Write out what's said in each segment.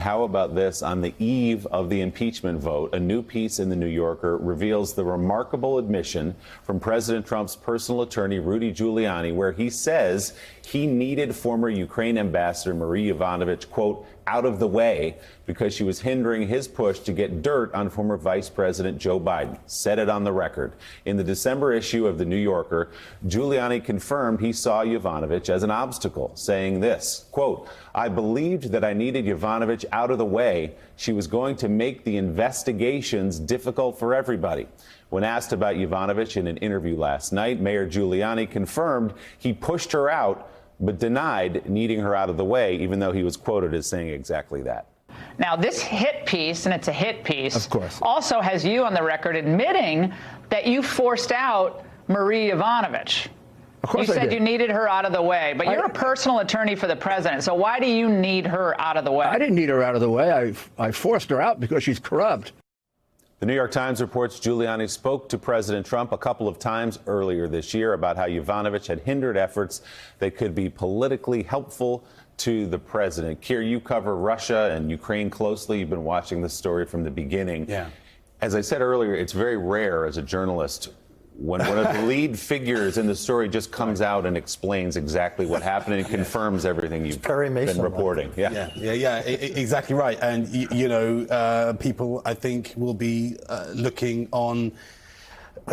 How about this? On the eve of the impeachment vote, a new piece in the New Yorker reveals the remarkable admission from President Trump's personal attorney, Rudy Giuliani, where he says he needed former Ukraine ambassador Marie Yovanovitch, quote, out of the way because she was hindering his push to get dirt on former Vice President Joe Biden. Said it on the record. In the December issue of the New Yorker, Giuliani confirmed he saw Yovanovitch as an obstacle, saying this, quote, I believed that I needed Yovanovitch out of the way. She was going to make the investigations difficult for everybody. When asked about Yovanovitch in an interview last night, Mayor Giuliani confirmed he pushed her out, but denied needing her out of the way, even though he was quoted as saying exactly that. Now, this hit piece, and it's a hit piece, of course, also has you on the record admitting that you forced out Marie Yovanovitch. You said you needed her out of the way, but you're a personal attorney for the president, so why do you need her out of the way? I didn't need her out of the way. I forced her out because she's corrupt. The New York Times reports Giuliani spoke to President Trump a couple of times earlier this year about how Yovanovitch had hindered efforts that could be politically helpful to the president. Keir, you cover Russia and Ukraine closely. You've been watching this story from the beginning. Yeah. As I said earlier, it's very rare as a journalist when one of the lead figures in the story just comes out and explains exactly what happened and confirms everything you've been reporting. Yeah, exactly right. And, you know, people, I think, will be looking on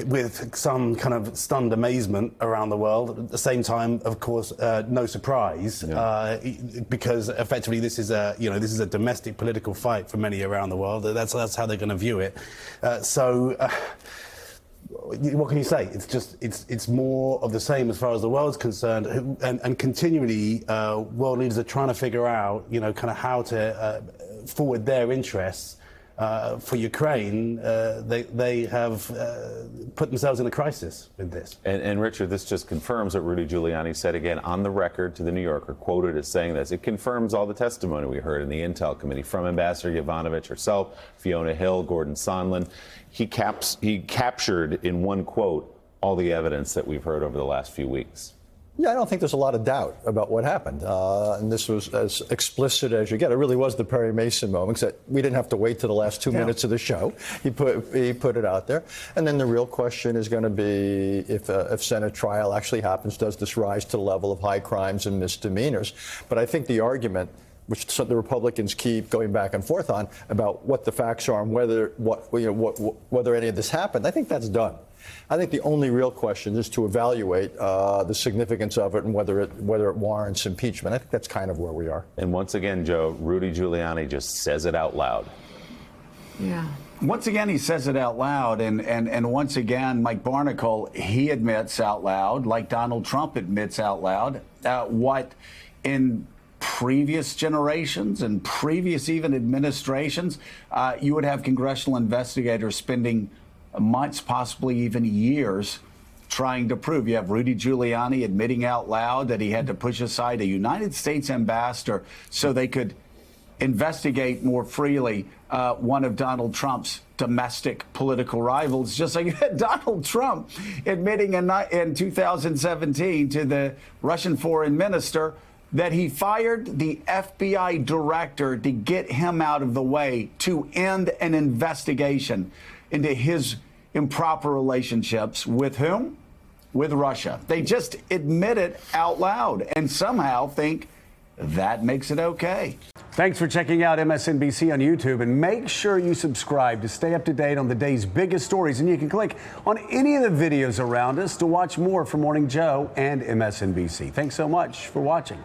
with some kind of stunned amazement around the world. At the same time, of course, no surprise, because effectively this is a domestic political fight for many around the world. That's how they're going to view it. What can you say? It's more of the same as far as the world's concerned, and continually world leaders are trying to figure out, you know, kind of how to forward their interests. For Ukraine, they have put themselves in a crisis with this. And Richard, this just confirms what Rudy Giuliani said again on the record to the New Yorker, quoted as saying this. It confirms all the testimony we heard in the Intel Committee from Ambassador Yovanovitch herself, Fiona Hill, Gordon Sondland. He captured in one quote all the evidence that we've heard over the last few weeks. Yeah, I don't think there's a lot of doubt about what happened. And this was as explicit as you get. It really was the Perry Mason moment, except we didn't have to wait to the last 2 minutes of the show. He put it out there. And then the real question is going to be if Senate trial actually happens, does this rise to the level of high crimes and misdemeanors? But I think the argument, which the Republicans keep going back and forth on, about what the facts are and whether any of this happened, I think that's done. I think the only real question is to evaluate the significance of it and whether it warrants impeachment. I think that's kind of where we are. And once again, Joe, Rudy Giuliani just says it out loud. Yeah. Once again, he says it out loud. And once again, Mike Barnicle, he admits out loud, like Donald Trump admits out loud, what in previous generations and previous even administrations, you would have congressional investigators spending months, possibly even years, trying to prove. You have Rudy Giuliani admitting out loud that he had to push aside a United States ambassador so they could investigate more freely one of Donald Trump's domestic political rivals, just like you had Donald Trump admitting in 2017 to the Russian foreign minister that he fired the FBI director to get him out of the way to end an investigation into his improper relationships with whom? With Russia. They just admit it out loud and somehow think that makes it okay. Thanks for checking out MSNBC on YouTube, and make sure you subscribe to stay up to date on the day's biggest stories. And you can click on any of the videos around us to watch more from Morning Joe and MSNBC. Thanks so much for watching.